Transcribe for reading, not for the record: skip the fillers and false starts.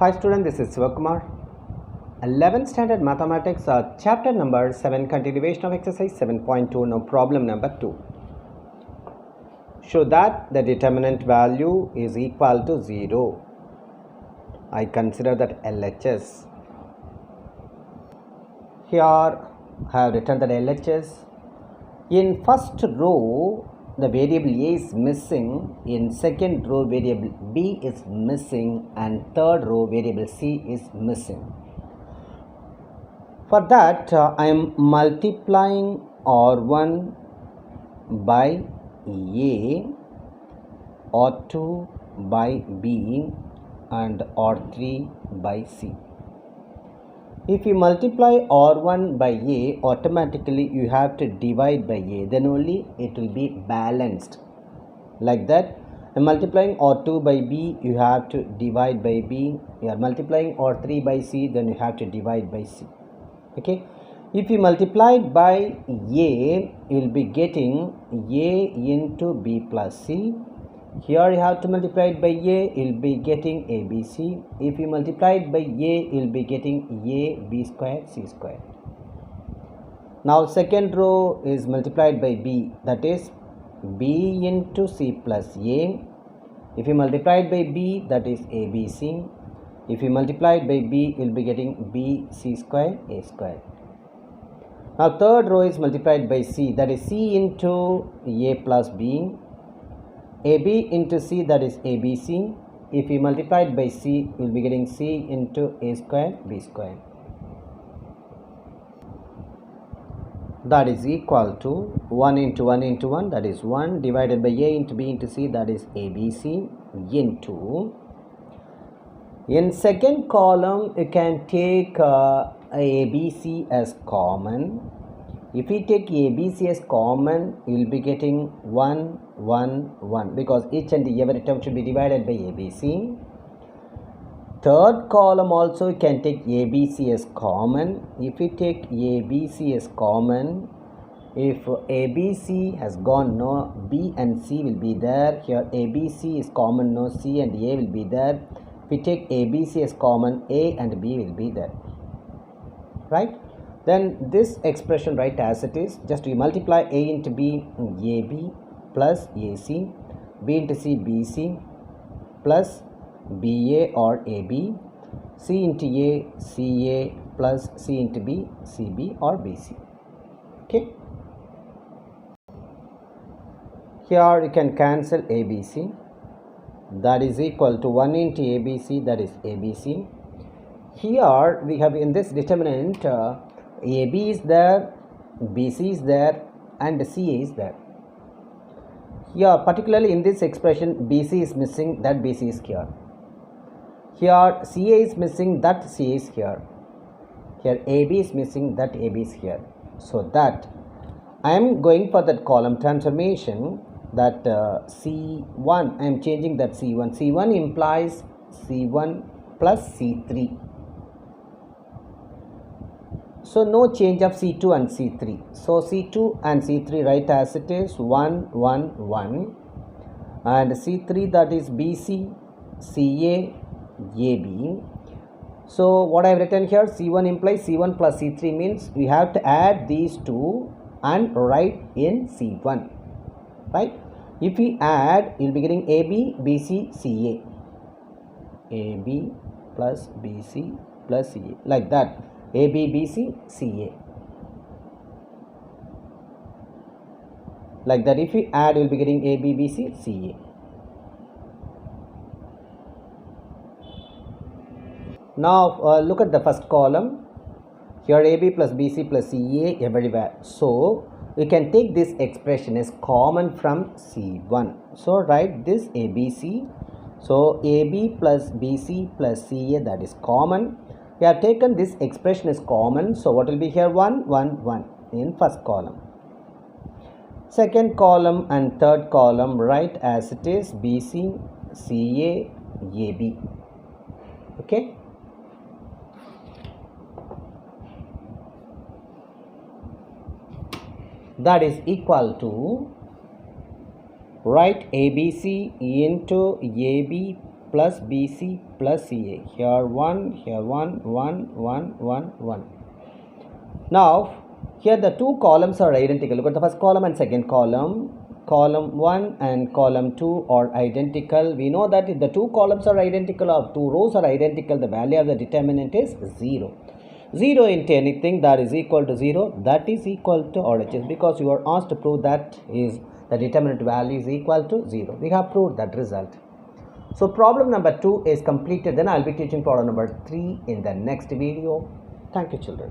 Hi student, this is Sivakumar. 11th standard mathematics, chapter number 7, continuation of exercise 7.2. Now problem number 2. Show that the determinant value is equal to 0. I consider that LHS. Here I have written that LHS. In first row, the variable A is missing. In second row, variable B is missing. And third row, variable C is missing. For that, I am multiplying R1 by A, R2 by B, and R3 by C. If you multiply R1 by A, automatically you have to divide by A, then only it will be balanced. Like that, I'm multiplying R2 by B, you have to divide by B. You are multiplying R3 by C, then you have to divide by C. Okay, if you multiply by A, you will be getting A into B plus C. Here you have to multiply it by A, you will be getting ABC. If you multiply it by A, you will be getting A, B square, C square. Now second row is multiplied by B, that is B into C plus A. If you multiply it by B, that is ABC. If you multiply it by B, you will be getting B, C square, A square. Now third row is multiplied by C, that is C into A plus B. AB into C, that is ABC. If you multiply it by C, you will be getting C into A square, B square. That is equal to 1 into 1 into 1, that is 1, divided by A into B into C, that is ABC, into. In second column, you can take ABC as common. If we take ABC as common, you will be getting 1, 1, 1, because each and every term should be divided by ABC. Third column also you can take ABC as common. If we take ABC as common, if ABC has gone, no, B and C will be there. Here ABC is common, no, C and A will be there. If we take ABC as common, A and B will be there. Right? Then this expression write as it is. Just we multiply A into B, AB plus AC, B into C, BC plus BA or AB, C into A, CA plus C into B, CB or BC. Okay. Here you can cancel ABC. That is equal to 1 into ABC, that is ABC. Here we have in this determinant AB is there, BC is there, and CA is there. Here particularly in this expression BC is missing, that BC is here. Here CA is missing, that CA is here. Here AB is missing, that AB is here. So that I am going for that column transformation, that C1, I am changing that C1. C1 implies C1 plus C3. So no change of C2 and C3. So C2 and C3 write as it is 1, 1, 1. And C3, that is BC, CA, AB. So what I have written here, C1 implies C1 plus C3 means we have to add these two and write in C1. Right? If we add, you will be getting AB, BC, CA. AB plus BC plus CA. Like that. AB, BC, CA. Like that, if we add, you will be getting AB, BC, CA. Now, look at the first column. Here, AB plus BC plus CA everywhere. So, you can take this expression as common from C1. So, write this ABC. So, AB plus BC plus CA, that is common. We have taken this expression as common. So, what will be here? 1, 1, 1 in first column. Second column and third column write as it is BC, CA, AB. Okay. That is equal to, write ABC into AB plus BC plus CA. Here 1, here 1, 1, 1, 1, 1. Now, here the two columns are identical. Look at the first column and second column. Column 1 and column 2 are identical. We know that if the two columns are identical or two rows are identical, the value of the determinant is 0. 0 into anything that is equal to 0, that is equal to RHS, because you are asked to prove that is the determinant value is equal to 0. We have proved that result. So problem number 2 is completed. Then I will be teaching problem number 3 in the next video. Thank you, children.